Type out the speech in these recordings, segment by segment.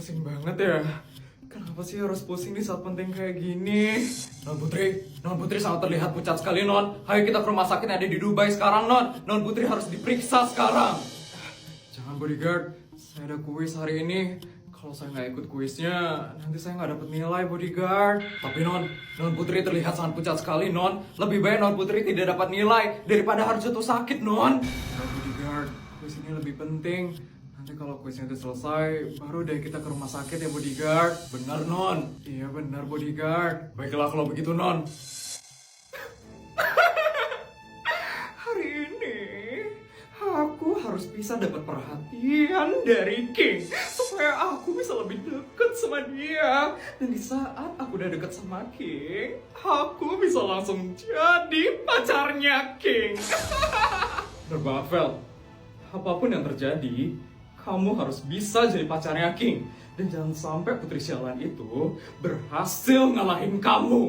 Pusing banget ya. Kenapa sih harus pusing di saat penting kayak gini? Non Putri sangat terlihat pucat sekali, Non. Ayo kita ke rumah sakit yang ada di Dubai sekarang, Non. Non Putri harus diperiksa sekarang. Jangan bodyguard, saya ada kuis hari ini. Kalau saya nggak ikut kuisnya, nanti saya nggak dapet nilai bodyguard. Tapi Non Putri terlihat sangat pucat sekali, Non. Lebih baik Non Putri tidak dapat nilai daripada harus jatuh sakit, Non. Nah, bodyguard, kuis ini lebih penting. Nanti kalau kuisnya udah selesai, baru deh kita ke rumah sakit ya bodyguard. Benar, Non? Iya benar bodyguard. Baiklah kalau begitu, Non. Hari ini aku harus bisa dapat perhatian dari King supaya aku bisa lebih dekat sama dia. Dan di saat aku udah dekat sama King, aku bisa langsung jadi pacarnya King. Bener banget, Vel. Apapun yang terjadi, kamu harus bisa jadi pacarnya King. Dan jangan sampai putri sialan itu berhasil ngalahin kamu.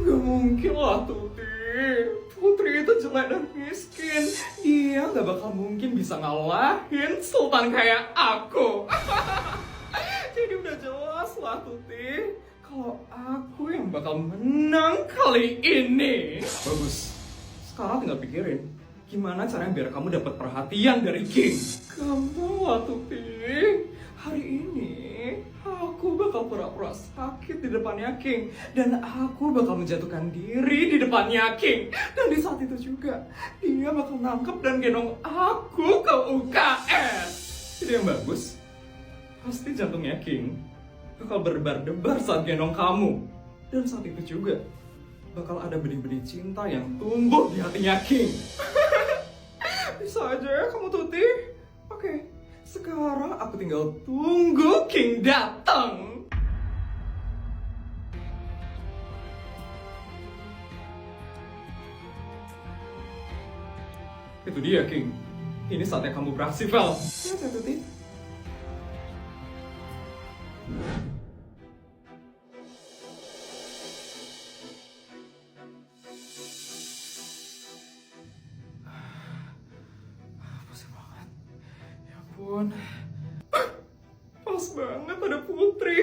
Gak mungkin lah, Tuti. Putri itu jelek dan miskin. Dia gak bakal mungkin bisa ngalahin sultan kayak aku. Jadi udah jelas lah, Tuti. Kalau aku yang bakal menang kali ini. Bagus. Sekarang tinggal pikirin gimana caranya biar kamu dapat perhatian dari King. Kamu lah, Tuti. Hari ini aku bakal pura-pura sakit di depannya King. Dan aku bakal menjatuhkan diri di depannya King. Dan di saat itu juga dia bakal nangkep dan gendong aku ke UKS. Jadi yang bagus, pasti jantungnya King bakal berdebar-debar saat gendong kamu. Dan saat itu juga bakal ada benih-benih cinta yang tumbuh di hatinya King. Bisa aja ya kamu, Tuti. Oke, sekarang aku tinggal tunggu King datang. Itu dia, King. Ini saatnya kamu beraksi, Vel. Ya, Tuti. Pusing banget. Ya ampun. Pas banget ada Putri.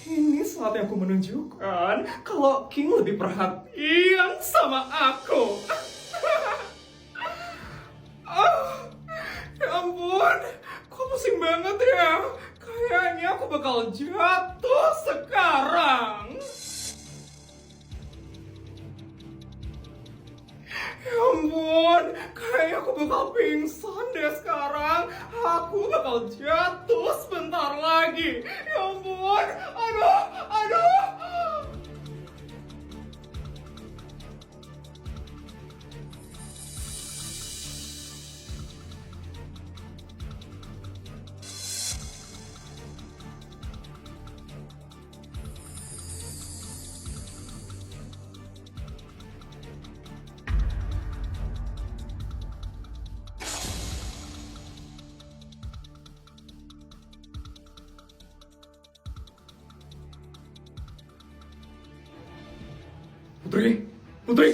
Ini saatnya aku menunjukkan kalau King lebih perhatian sama aku. Ya ampun, kok pusing banget ya? Kayaknya aku bakal jatuh sekarang. Ya ampun, kayaknya aku bakal pingsan deh sekarang. Aku bakal jatuh sebentar lagi. Ya ampun, aduh. Putri.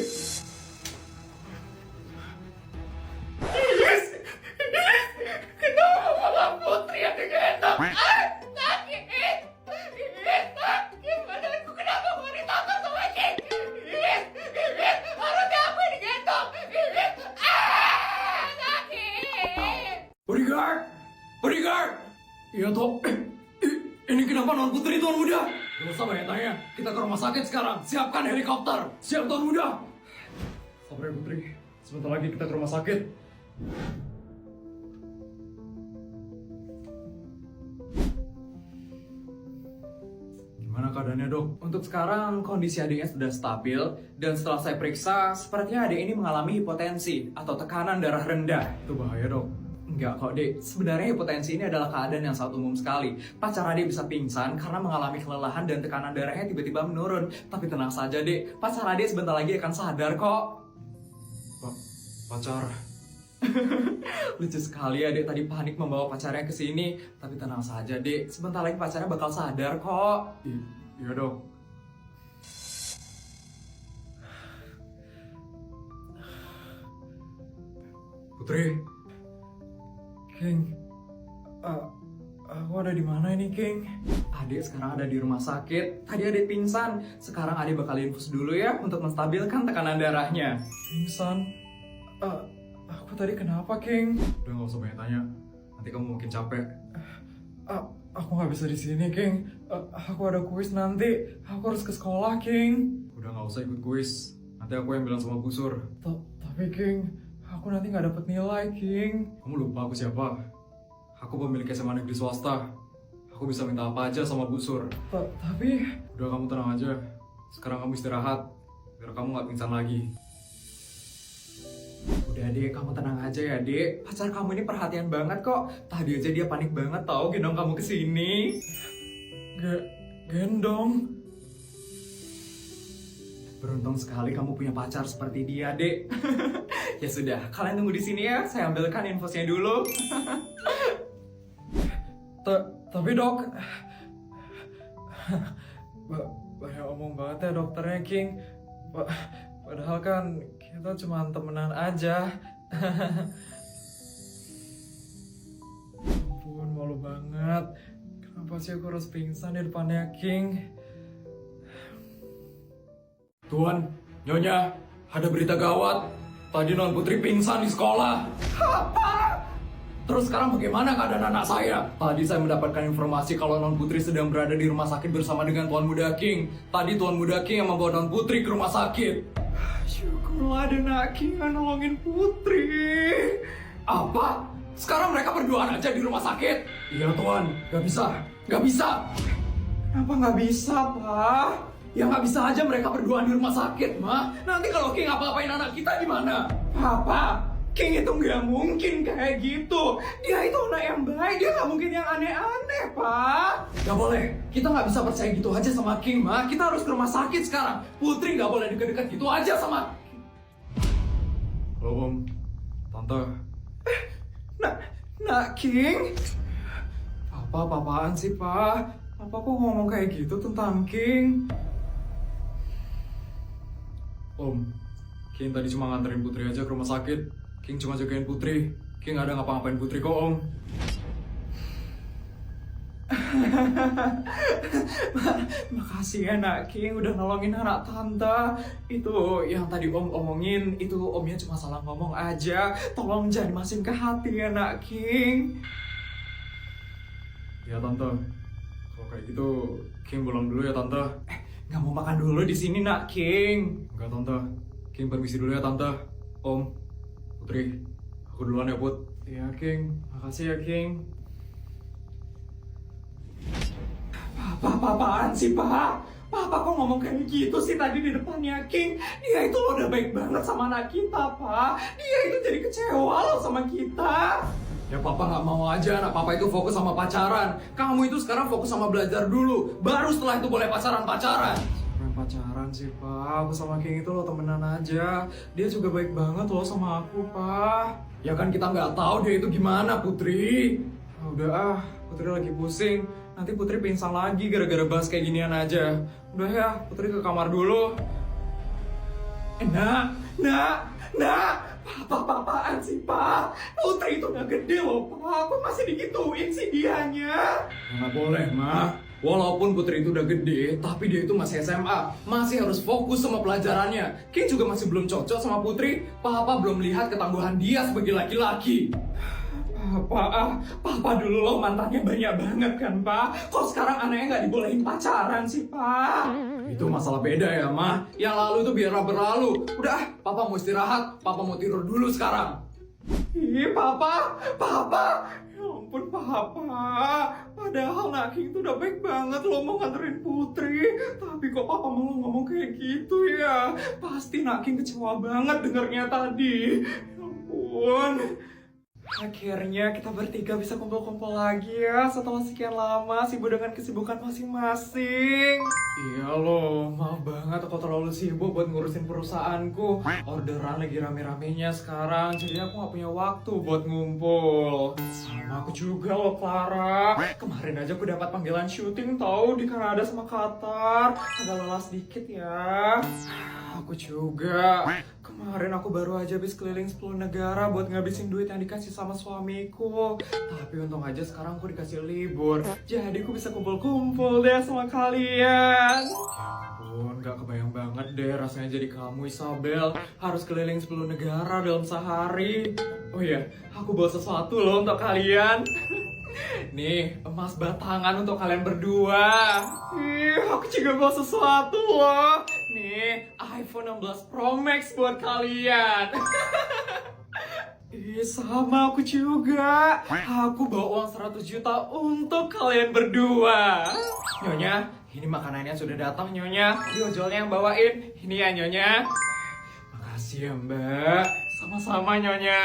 Yes. Kenapa malah Putri yang digendong? Sakit. Sakit badanku. Kenapa mau ditangkap sama King? Harusnya aku yang digendong. Sakit. Bodyguard. Iya toh. Ini kenapa non Putri, Tuan Muda? Gak usah banyak tanya, kita ke rumah sakit sekarang. Siapkan helikopter. Siap, Tuan Muda. Sabar ya, Putri. Sebentar lagi kita ke rumah sakit. Gimana keadaannya, Dok? Untuk sekarang kondisi adiknya sudah stabil. Dan setelah saya periksa, sepertinya adik ini mengalami hipotensi atau tekanan darah rendah. Itu bahaya, Dok. Enggak kok, Dek. Sebenarnya hipotensi ini adalah keadaan yang sangat umum sekali. Pacar adik bisa pingsan karena mengalami kelelahan dan tekanan darahnya tiba-tiba menurun. Tapi tenang saja, Dek. Pacar adik sebentar lagi akan sadar kok. Pacar? Lucu sekali ya, Dek. Tadi panik membawa pacarnya ke sini. Tapi tenang saja, Dek. Sebentar lagi pacarnya bakal sadar kok. Iya, Dok. Putri. King, Aku ada di mana ini, King? Adik sekarang ada di rumah sakit. Tadi adik pingsan. Sekarang adik bakal infus dulu ya untuk menstabilkan tekanan darahnya. Pingsan? Aku tadi kenapa, King? Udah nggak usah banyak tanya. Nanti kamu mungkin capek. Aku nggak bisa di sini, King. Aku ada kuis nanti. Aku harus ke sekolah, King. Udah nggak usah ikut kuis. Nanti aku yang bilang sama Busur. Tapi, King, aku nanti nggak dapet nilai, King. Kamu lupa aku siapa? Aku pemilik SMA negeri swasta. Aku bisa minta apa aja sama Busur. Tapi... Udah, kamu tenang aja. Sekarang kamu istirahat. Biar kamu nggak pingsan lagi. Udah, Dek. Kamu tenang aja ya, Dek. Pacar kamu ini perhatian banget kok. Tadi aja dia panik banget tau gendong kamu kesini. Gendong? Beruntung sekali kamu punya pacar seperti dia, Dek. Ya sudah, kalian tunggu di sini ya. Saya ambilkan infusnya dulu. Tapi dok, banyak omong banget ya dokternya, King. Padahal kan kita cuma temenan aja. Ampun, malu banget. Kenapa sih aku harus pingsan di depannya, King? Tuan, Nyonya, ada berita gawat. Tadi Non Putri pingsan di sekolah. Apa? Terus sekarang bagaimana keadaan anak saya? Tadi saya mendapatkan informasi kalau Non Putri sedang berada di rumah sakit bersama dengan Tuan Muda King. Tadi Tuan Muda King yang membawa Non Putri ke rumah sakit. Syukurlah ada Nak King yang nolongin Putri. Apa? Sekarang mereka berduaan aja di rumah sakit? Iya Tuan, gak bisa. Gak bisa. Kenapa gak bisa, Pak? Ya nggak bisa aja mereka berduaan di rumah sakit, Ma. Nanti kalau King apa-apain anak kita gimana? Papa, King itu nggak mungkin kayak gitu. Dia itu anak yang baik, dia nggak mungkin yang aneh-aneh, Pak. Gak boleh, kita nggak bisa percaya gitu aja sama King, Ma. Kita harus ke rumah sakit sekarang. Putri nggak boleh deket-deket gitu aja sama... Halo, Om. Tante. Nak King? Apaan sih, Pak? Papa kok ngomong kayak gitu tentang King? Om, King tadi cuma nganterin Putri aja ke rumah sakit. King cuma jagain Putri. King gak ada ngapa-ngapain Putri kok, Om. Makasih ya Nak King udah nolongin anak tante. Itu yang tadi Om omongin, itu Omnya cuma salah ngomong aja. Tolong jangan masukin ke hati ya Nak King. Ya Tante, kalau kayak gitu King pulang dulu ya Tante. Nggak mau makan dulu di sini Nak King. Enggak Tante, King permisi dulu ya Tante. Om, Putri, aku duluan ya Put. Iya King, makasih ya King. Apaan sih Pak? Papa kok ngomong kayak gitu sih tadi di depannya King? Dia itu loh udah baik banget sama anak kita Pak. Dia itu jadi kecewa loh sama kita. Ya Papa nggak mau aja anak Papa itu fokus sama pacaran. Kamu itu sekarang fokus sama belajar dulu. Baru setelah itu boleh pacaran-pacaran. Pacaran sih Pak, aku sama King itu loh temenan aja. Dia juga baik banget loh sama aku Pak. Ya kan kita nggak tahu dia itu gimana Putri. Udah Putri lagi pusing. Nanti Putri pingsan lagi gara-gara bahas kayak ginian aja. Udah ya, Putri ke kamar dulu. Nak, Apaan sih Pak? Putri itu udah gede loh Pak. Kok masih digituin sih dianya? Nggak boleh Ma. Walaupun Putri itu udah gede, tapi dia itu masih SMA. Masih harus fokus sama pelajarannya. King juga masih belum cocok sama Putri. Papa belum lihat ketangguhan dia sebagai laki-laki. Papa dulu loh mantannya banyak banget kan Pak. Kok sekarang anaknya nggak dibolehin pacaran sih Pak? Itu masalah beda ya Ma. Yang lalu itu biarlah berlalu. Udah, Papa mau istirahat. Papa mau tidur dulu sekarang. Ih Papa. Ya ampun Papa. Padahal Nak King itu udah baik banget loh mau nganterin Putri. Tapi kok Papa malah ngomong kayak gitu ya. Pasti Nak King kecewa banget dengernya tadi. Ya ampun. Akhirnya kita bertiga bisa kumpul-kumpul lagi ya setelah sekian lama sibuk dengan kesibukan masing-masing. Iya loh, maaf banget aku terlalu sibuk buat ngurusin perusahaanku. Orderan lagi rame-ramenya sekarang, jadi aku gak punya waktu buat ngumpul. Sama aku juga loh Clara. Kemarin aja aku dapat panggilan syuting tau di Kanada sama Qatar. Agak lelah sedikit ya. Aku juga. Kemarin aku baru aja habis keliling 10 negara buat ngabisin duit yang dikasih sama suamiku. Tapi untung aja sekarang aku dikasih libur. Jadi aku bisa kumpul-kumpul deh sama kalian. Ya ampun, gak kebayang banget deh rasanya jadi kamu Isabel. Harus keliling 10 negara dalam sehari. Oh iya, aku bawa sesuatu loh untuk kalian. Nih, emas batangan untuk kalian berdua. Ih, aku juga bawa sesuatu loh. Nih, iPhone 16 Pro Max buat kalian. Ih, sama aku juga. Aku bawa uang 100 juta untuk kalian berdua. Nyonya, ini makanannya sudah datang, Nyonya. Ini ojolnya yang bawain. Ini ya, Nyonya. Makasih ya, Mbak. Sama-sama, Nyonya.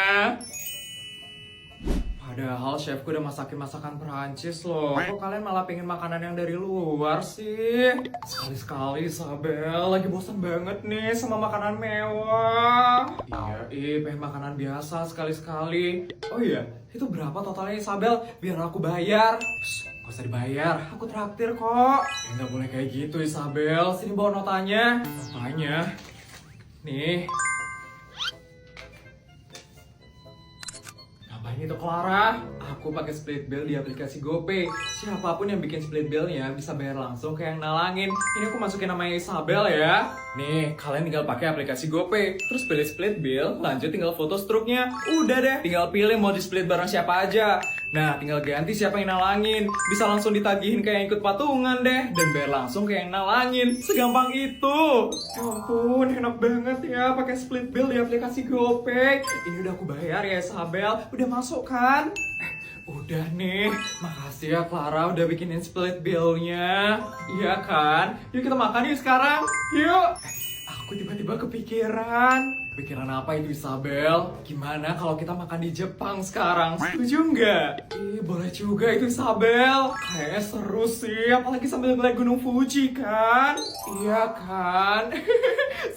Padahal chefku udah masakin masakan Perancis loh. Kok kalian malah pengen makanan yang dari luar sih? Sekali-sekali Isabel, lagi bosan banget nih sama makanan mewah. Iya, pengen makanan biasa sekali-sekali. Oh iya, itu berapa totalnya Isabel? Biar aku bayar. Gak usah dibayar, aku traktir kok. Ya nggak boleh kayak gitu Isabel, sini bawa notanya. Notanya. Nih. Ini tuh Clara, aku pakai split bill di aplikasi GoPay. Siapapun yang bikin split billnya bisa bayar langsung ke yang nalangin. Ini aku masukin namanya Isabel ya. Nih, kalian tinggal pakai aplikasi GoPay, terus pilih split bill, lanjut tinggal foto struknya. Udah deh, tinggal pilih mau di split bareng siapa aja. Nah, tinggal ganti siapa yang nalangin. Bisa langsung ditagihin kayak yang ikut patungan deh, dan bayar langsung kayak yang nalangin. Segampang itu. Ya ampun, enak banget ya pakai split bill di aplikasi GoPay. Ini udah aku bayar ya Isabel, udah masuk kan? Udah nih, makasih ya Clara udah bikinin split bill-nya. Iya kan? Yuk kita makan yuk sekarang. Yuk. Aku tiba-tiba kepikiran. Pikiran apa itu Isabel? Gimana kalau kita makan di Jepang sekarang? Setuju nggak? Ih, boleh juga itu Isabel. Kayaknya seru sih, apalagi sambil ngeliat Gunung Fuji kan? Iya kan?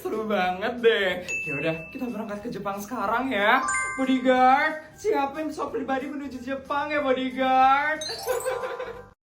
Seru banget deh. Yaudah, kita berangkat ke Jepang sekarang ya. Bodyguard, siapin pesawat pribadi menuju Jepang ya bodyguard.